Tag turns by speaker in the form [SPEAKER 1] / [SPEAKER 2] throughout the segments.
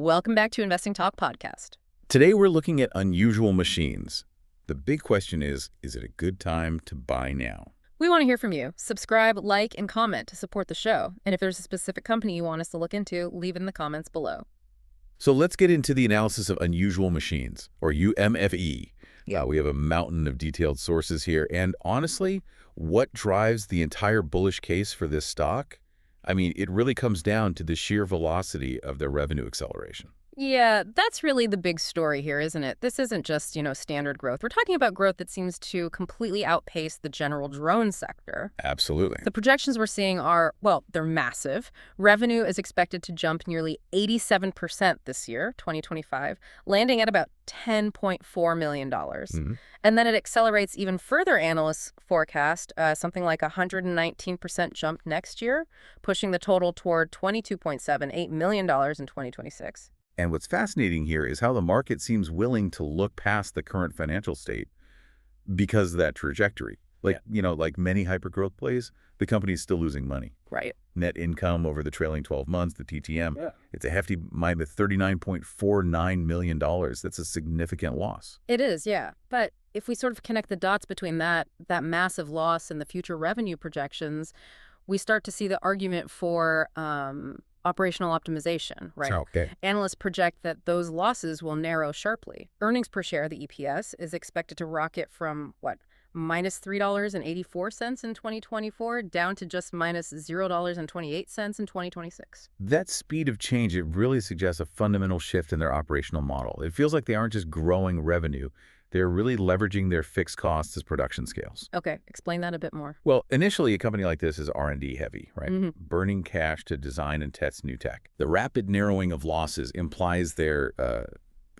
[SPEAKER 1] Welcome back to Investing Talk Podcast.
[SPEAKER 2] Today we're looking at unusual machines. The big question is it a good time to buy now?
[SPEAKER 1] We want to hear from you. Subscribe, like, and comment to support the show. And if there's a specific company you want us to look into, leave it in the comments below.
[SPEAKER 2] So let's get into the analysis of unusual machines, or UMFE.
[SPEAKER 1] Yeah.
[SPEAKER 2] We have a mountain of detailed sources here. And honestly, what drives the entire bullish case for this stock? I mean, it really comes down to the sheer velocity of their revenue acceleration.
[SPEAKER 1] Yeah, that's really the big story here, isn't it? This isn't just, standard growth. We're talking about growth that seems to completely outpace the general drone sector.
[SPEAKER 2] Absolutely.
[SPEAKER 1] The projections we're seeing are, well, they're massive. Revenue is expected to jump nearly 87% this year, 2025, landing at about $10.4 million. And then it accelerates even further, analysts forecast something like a 119% jump next year, pushing the total toward $22.78 million in 2026.
[SPEAKER 2] And what's fascinating here is how the market seems willing to look past the current financial state because of that trajectory. Like many hypergrowth plays, the company's still losing money.
[SPEAKER 1] Right.
[SPEAKER 2] Net income over the trailing 12 months, the TTM, it's a hefty $39.49 million. That's a significant loss.
[SPEAKER 1] It is, yeah. But if we sort of connect the dots between that massive loss and the future revenue projections, we start to see the argument for operational optimization, right?
[SPEAKER 2] Okay.
[SPEAKER 1] Analysts project that those losses will narrow sharply. Earnings per share, the EPS, is expected to rocket from, minus $3.84 in 2024 down to just minus $0.28 in 2026.
[SPEAKER 2] That speed of change, it really suggests a fundamental shift in their operational model. It feels like they aren't just growing revenue. They're really leveraging their fixed costs as production scales.
[SPEAKER 1] Okay, explain that a bit more.
[SPEAKER 2] Well, initially, a company like this is R&D heavy, right?
[SPEAKER 1] Mm-hmm.
[SPEAKER 2] Burning cash to design and test new tech. The rapid narrowing of losses implies they're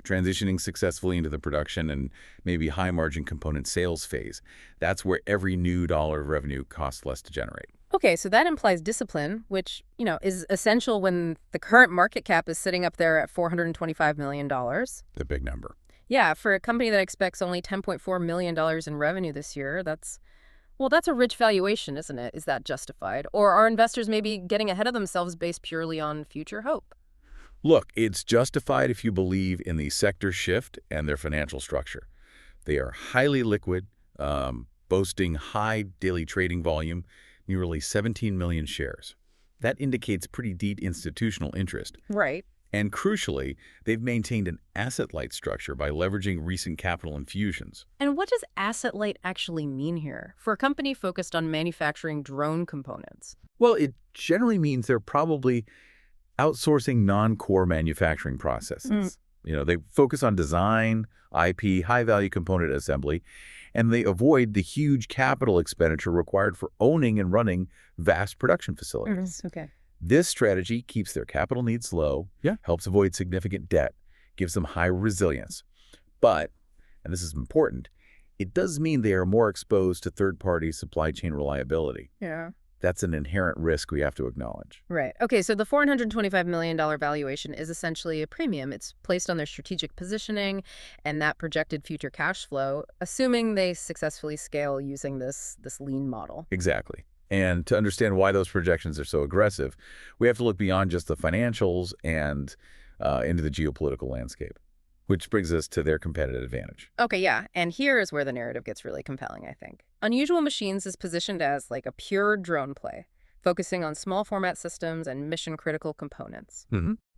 [SPEAKER 2] transitioning successfully into the production and maybe high-margin component sales phase. That's where every new dollar of revenue costs less to generate.
[SPEAKER 1] Okay, so that implies discipline, which, is essential when the current market cap is sitting up there at $425 million.
[SPEAKER 2] The big number.
[SPEAKER 1] Yeah, for a company that expects only $10.4 million in revenue this year, that's a rich valuation, isn't it? Is that justified? Or are investors maybe getting ahead of themselves based purely on future hope?
[SPEAKER 2] Look, it's justified if you believe in the sector shift and their financial structure. They are highly liquid, boasting high daily trading volume, nearly 17 million shares. That indicates pretty deep institutional interest.
[SPEAKER 1] Right.
[SPEAKER 2] And crucially, they've maintained an asset-light structure by leveraging recent capital infusions.
[SPEAKER 1] And what does asset-light actually mean here for a company focused on manufacturing drone components?
[SPEAKER 2] Well, it generally means they're probably outsourcing non-core manufacturing processes. They focus on design, IP, high-value component assembly, and they avoid the huge capital expenditure required for owning and running vast production facilities.
[SPEAKER 1] Okay.
[SPEAKER 2] This strategy keeps their capital needs low, helps avoid significant debt, gives them high resilience. But, and this is important, it does mean they are more exposed to third-party supply chain reliability.
[SPEAKER 1] Yeah.
[SPEAKER 2] That's an inherent risk we have to acknowledge.
[SPEAKER 1] Right. Okay, so the $425 million valuation is essentially a premium. It's placed on their strategic positioning and that projected future cash flow, assuming they successfully scale using this lean model.
[SPEAKER 2] Exactly. And to understand why those projections are so aggressive, we have to look beyond just the financials and into the geopolitical landscape, which brings us to their competitive advantage.
[SPEAKER 1] Okay, yeah. And here is where the narrative gets really compelling, I think. Unusual Machines is positioned as like a pure drone play, focusing on small format systems and mission-critical components.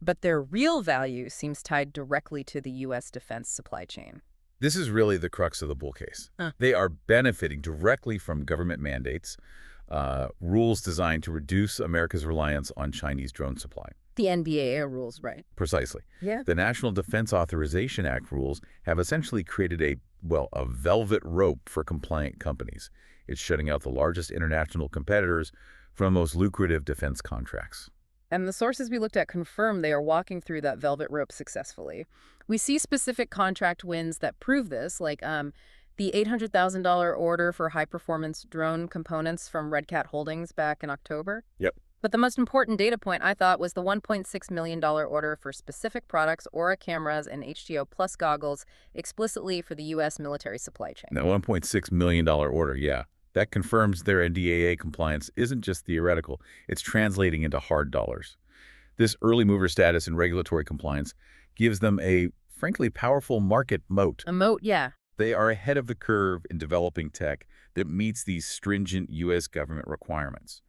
[SPEAKER 1] But their real value seems tied directly to the U.S. defense supply chain.
[SPEAKER 2] This is really the crux of the bull case. They are benefiting directly from government mandates, rules designed to reduce America's reliance on Chinese drone supply.
[SPEAKER 1] The NDAA rules, right?
[SPEAKER 2] Precisely.
[SPEAKER 1] Yeah.
[SPEAKER 2] The National Defense Authorization Act rules have essentially created a velvet rope for compliant companies. It's shutting out the largest international competitors from the most lucrative defense contracts.
[SPEAKER 1] And the sources we looked at confirm they are walking through that velvet rope successfully. We see specific contract wins that prove this, like the $800,000 order for high-performance drone components from Red Cat Holdings back in October.
[SPEAKER 2] Yep.
[SPEAKER 1] But the most important data point, I thought, was the $1.6 million order for specific products, Aura cameras, and HDO Plus goggles, explicitly for the U.S. military supply chain.
[SPEAKER 2] That $1.6 million order, yeah. That confirms their NDAA compliance isn't just theoretical. It's translating into hard dollars. This early mover status and regulatory compliance gives them a, frankly, powerful market moat.
[SPEAKER 1] A moat, yeah.
[SPEAKER 2] They are ahead of the curve in developing tech that meets these stringent U.S. government requirements.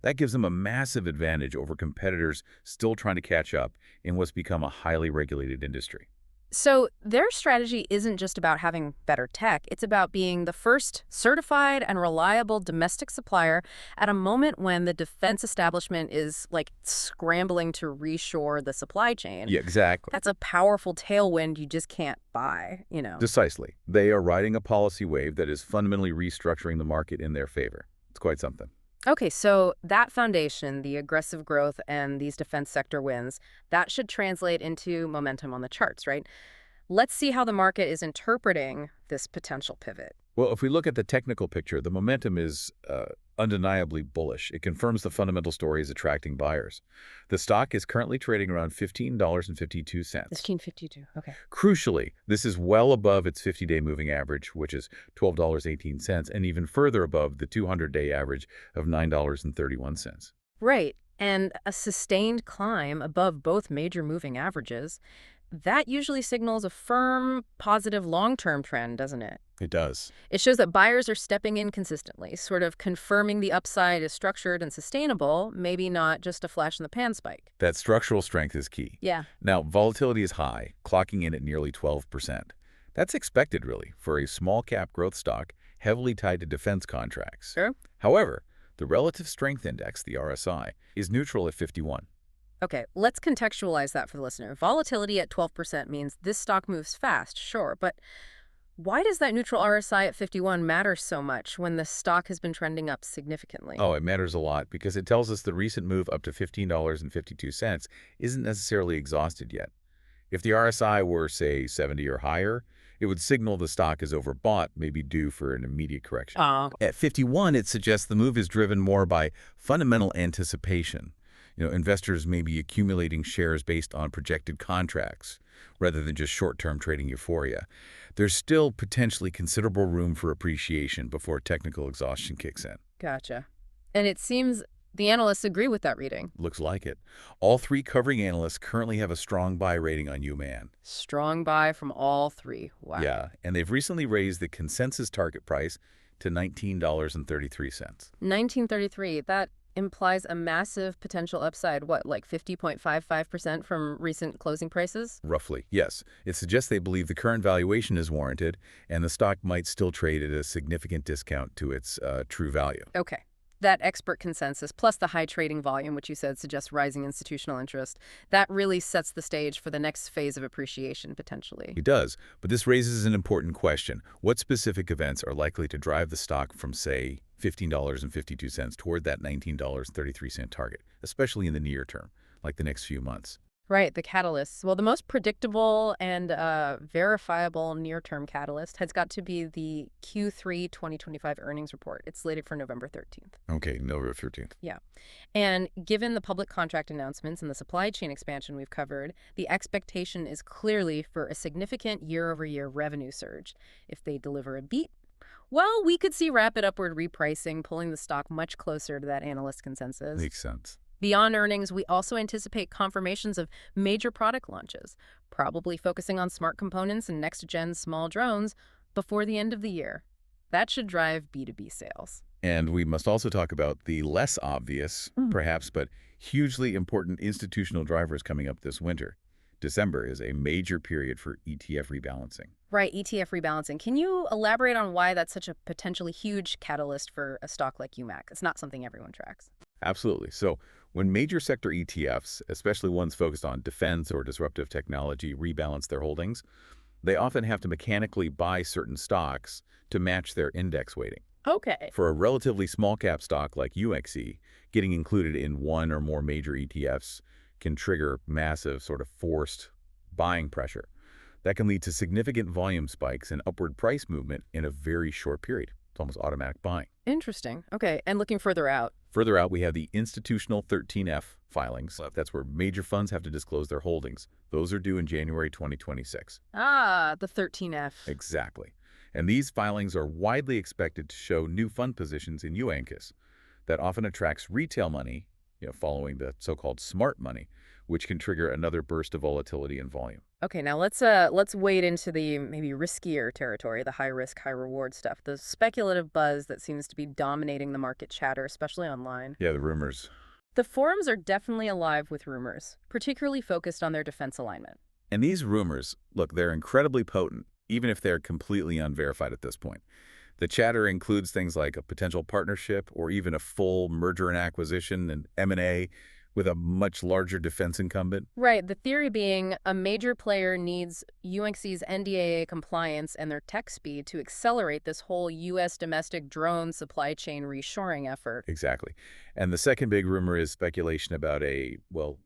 [SPEAKER 2] That gives them a massive advantage over competitors still trying to catch up in what's become a highly regulated industry.
[SPEAKER 1] So their strategy isn't just about having better tech. It's about being the first certified and reliable domestic supplier at a moment when the defense establishment is like scrambling to reshore the supply chain.
[SPEAKER 2] Yeah, exactly.
[SPEAKER 1] That's a powerful tailwind you just can't buy, you know.
[SPEAKER 2] Precisely. They are riding a policy wave that is fundamentally restructuring the market in their favor. It's quite something.
[SPEAKER 1] Okay, so that foundation, the aggressive growth and these defense sector wins, that should translate into momentum on the charts, right? Let's see how the market is interpreting this potential pivot.
[SPEAKER 2] Well, if we look at the technical picture, the momentum is undeniably bullish. It confirms the fundamental story is attracting buyers. The stock is currently trading around $15.52.
[SPEAKER 1] $15.52, okay.
[SPEAKER 2] Crucially, this is well above its 50-day moving average, which is $12.18, and even further above the 200-day average of $9.31.
[SPEAKER 1] Right, and a sustained climb above both major moving averages, that usually signals a firm, positive long-term trend, doesn't it?
[SPEAKER 2] It does.
[SPEAKER 1] It shows that buyers are stepping in consistently, sort of confirming the upside is structured and sustainable, maybe not just a flash-in-the-pan spike.
[SPEAKER 2] That structural strength is key.
[SPEAKER 1] Yeah.
[SPEAKER 2] Now, volatility is high, clocking in at nearly 12%. That's expected, really, for a small-cap growth stock heavily tied to defense contracts.
[SPEAKER 1] Sure.
[SPEAKER 2] However, the Relative Strength Index, the RSI, is neutral at 51.
[SPEAKER 1] Okay, let's contextualize that for the listener. Volatility at 12% means this stock moves fast, sure, but why does that neutral RSI at 51 matter so much when the stock has been trending up significantly?
[SPEAKER 2] Oh, it matters a lot because it tells us the recent move up to $15.52 isn't necessarily exhausted yet. If the RSI were, say, 70 or higher, it would signal the stock is overbought, maybe due for an immediate correction. At 51, it suggests the move is driven more by fundamental anticipation. Investors may be accumulating shares based on projected contracts rather than just short-term trading euphoria. There's still potentially considerable room for appreciation before technical exhaustion kicks in.
[SPEAKER 1] Gotcha. And it seems the analysts agree with that reading.
[SPEAKER 2] Looks like it. All three covering analysts currently have a strong buy rating on UMAC.
[SPEAKER 1] Strong buy from all three. Wow.
[SPEAKER 2] Yeah, and they've recently raised the consensus target price to $19.33.
[SPEAKER 1] $19.33. That implies a massive potential upside, what, like 50.55% from recent closing prices?
[SPEAKER 2] Roughly, yes. It suggests they believe the current valuation is warranted, and the stock might still trade at a significant discount to its true value.
[SPEAKER 1] Okay. That expert consensus, plus the high trading volume, which you said suggests rising institutional interest, that really sets the stage for the next phase of appreciation, potentially.
[SPEAKER 2] It does, but this raises an important question. What specific events are likely to drive the stock from, say, $15.52 toward that $19.33 target, especially in the near term, like the next few months?
[SPEAKER 1] Right, the catalysts. Well, the most predictable and verifiable near-term catalyst has got to be the Q3 2025 earnings report. It's slated for November 13th.
[SPEAKER 2] Okay, November 13th.
[SPEAKER 1] Yeah. And given the public contract announcements and the supply chain expansion we've covered, the expectation is clearly for a significant year-over-year revenue surge. If they deliver a beat, well, we could see rapid upward repricing, pulling the stock much closer to that analyst consensus.
[SPEAKER 2] Makes sense.
[SPEAKER 1] Beyond earnings, we also anticipate confirmations of major product launches, probably focusing on smart components and next-gen small drones before the end of the year. That should drive B2B sales.
[SPEAKER 2] And we must also talk about the less obvious, perhaps, but hugely important institutional drivers coming up this winter. December is a major period for ETF rebalancing.
[SPEAKER 1] Right, ETF rebalancing. Can you elaborate on why that's such a potentially huge catalyst for a stock like UMAC? It's not something everyone tracks.
[SPEAKER 2] Absolutely. So when major sector ETFs, especially ones focused on defense or disruptive technology, rebalance their holdings, they often have to mechanically buy certain stocks to match their index weighting.
[SPEAKER 1] Okay.
[SPEAKER 2] For a relatively small cap stock like UMAC, getting included in one or more major ETFs can trigger massive sort of forced buying pressure. That can lead to significant volume spikes and upward price movement in a very short period. It's almost automatic buying.
[SPEAKER 1] Interesting. Okay, and looking further out.
[SPEAKER 2] Further out, we have the institutional 13F filings. That's where major funds have to disclose their holdings. Those are due in January 2026.
[SPEAKER 1] Ah, the 13F.
[SPEAKER 2] Exactly. And these filings are widely expected to show new fund positions in UANCIS. That often attracts retail money, following the so-called smart money, which can trigger another burst of volatility and volume.
[SPEAKER 1] Okay, now let's wade into the maybe riskier territory, the high risk, high reward stuff, the speculative buzz that seems to be dominating the market chatter, especially online.
[SPEAKER 2] Yeah, the rumors.
[SPEAKER 1] The forums are definitely alive with rumors, particularly focused on their defense alignment.
[SPEAKER 2] And these rumors, look, they're incredibly potent, even if they're completely unverified at this point. The chatter includes things like a potential partnership or even a full merger and acquisition and M&A with a much larger defense incumbent.
[SPEAKER 1] Right, the theory being a major player needs UNC's NDAA compliance and their tech speed to accelerate this whole U.S. domestic drone supply chain reshoring effort.
[SPEAKER 2] Exactly. And the second big rumor is speculation about a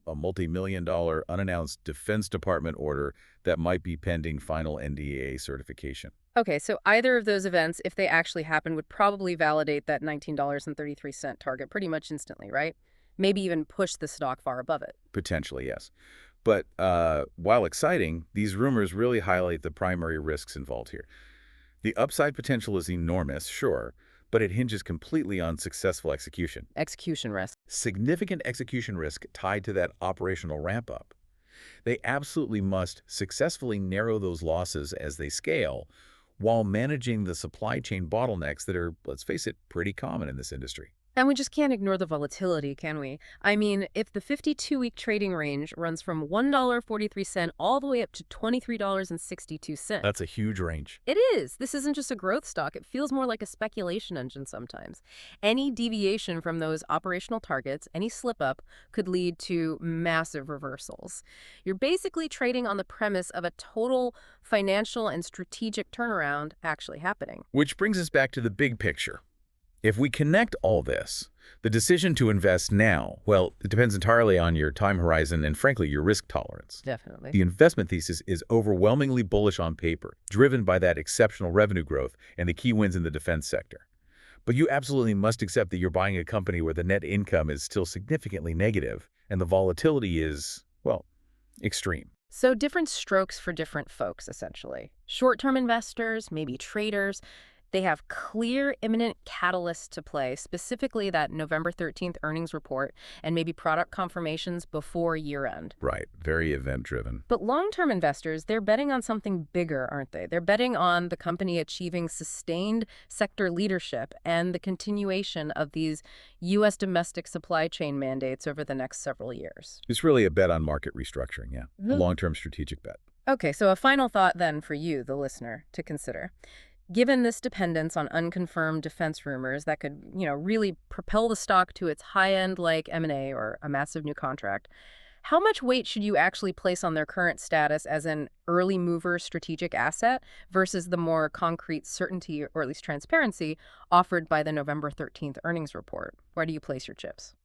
[SPEAKER 2] multi-million-dollar unannounced Defense Department order that might be pending final NDAA certification.
[SPEAKER 1] Okay, so either of those events, if they actually happen, would probably validate that $19.33 target pretty much instantly, right? Maybe even push the stock far above it.
[SPEAKER 2] Potentially, yes. But while exciting, these rumors really highlight the primary risks involved here. The upside potential is enormous, sure, but it hinges completely on successful execution.
[SPEAKER 1] Execution risk.
[SPEAKER 2] Significant execution risk tied to that operational ramp-up. They absolutely must successfully narrow those losses as they scale while managing the supply chain bottlenecks that are, let's face it, pretty common in this industry.
[SPEAKER 1] And we just can't ignore the volatility, can we? I mean, if the 52-week trading range runs from $1.43 all the way up to $23.62.
[SPEAKER 2] That's a huge range.
[SPEAKER 1] It is. This isn't just a growth stock. It feels more like a speculation engine sometimes. Any deviation from those operational targets, any slip up, could lead to massive reversals. You're basically trading on the premise of a total financial and strategic turnaround actually happening.
[SPEAKER 2] Which brings us back to the big picture. If we connect all this, the decision to invest now, well, it depends entirely on your time horizon and, frankly, your risk tolerance.
[SPEAKER 1] Definitely.
[SPEAKER 2] The investment thesis is overwhelmingly bullish on paper, driven by that exceptional revenue growth and the key wins in the defense sector. But you absolutely must accept that you're buying a company where the net income is still significantly negative and the volatility is, well, extreme.
[SPEAKER 1] So different strokes for different folks, essentially. Short-term investors, maybe traders. They have clear, imminent catalysts to play, specifically that November 13th earnings report and maybe product confirmations before year-end.
[SPEAKER 2] Right. Very event-driven.
[SPEAKER 1] But long-term investors, they're betting on something bigger, aren't they? They're betting on the company achieving sustained sector leadership and the continuation of these U.S. domestic supply chain mandates over the next several years.
[SPEAKER 2] It's really a bet on market restructuring, yeah. A long-term strategic bet.
[SPEAKER 1] Okay, so a final thought then for you, the listener, to consider. Given this dependence on unconfirmed defense rumors that could, really propel the stock to its high-end like M&A or a massive new contract, how much weight should you actually place on their current status as an early mover strategic asset versus the more concrete certainty or at least transparency offered by the November 13th earnings report? Where do you place your chips?